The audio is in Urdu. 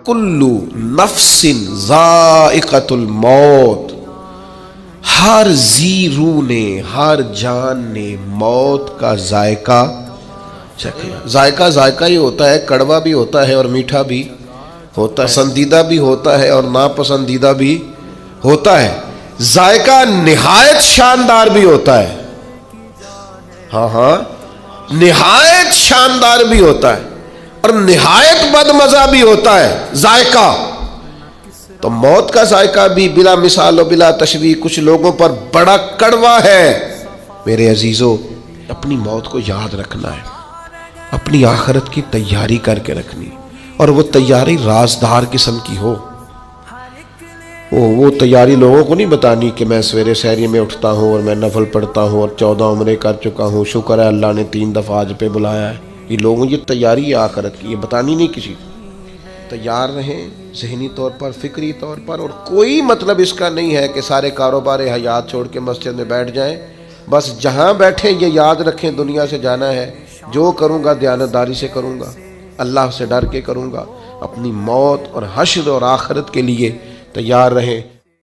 کلو نفس ذائقۃ الموت، ہر ذی روح نے، ہر جان نے موت کا ذائقہ چکھنا۔ ذائقہ ہی ہوتا ہے، کڑوا بھی ہوتا ہے اور میٹھا بھی ہوتا ہے، پسندیدہ بھی ہوتا ہے اور ناپسندیدہ بھی ہوتا ہے، ذائقہ نہایت شاندار بھی ہوتا ہے، ہاں نہایت شاندار بھی ہوتا ہے اور نہایت بدمزہ بھی ہوتا ہے ذائقہ۔ تو موت کا ذائقہ بھی بلا مثال و بلا تشبیہ کچھ لوگوں پر بڑا کڑوا ہے۔ میرے عزیزو، اپنی موت کو یاد رکھنا ہے، اپنی آخرت کی تیاری کر کے رکھنی، اور وہ تیاری رازدار قسم کی ہو۔ وہ تیاری لوگوں کو نہیں بتانی کہ میں سویرے سحری میں اٹھتا ہوں اور میں نفل پڑھتا ہوں اور 14 عمرے کر چکا ہوں، شکر ہے اللہ نے 3 دفعہ آج پہ بلایا ہے۔ یہ لوگوں یہ تیاری ہے آخرت کی، یہ بتانی نہیں کسی کو۔ تیار رہیں ذہنی طور پر، فکری طور پر، اور کوئی مطلب اس کا نہیں ہے کہ سارے کاروبار حیات چھوڑ کے مسجد میں بیٹھ جائیں۔ بس جہاں بیٹھیں یہ یاد رکھیں دنیا سے جانا ہے، جو کروں گا دیانتداری سے کروں گا، اللہ سے ڈر کے کروں گا۔ اپنی موت اور حشر اور آخرت کے لیے تیار رہیں۔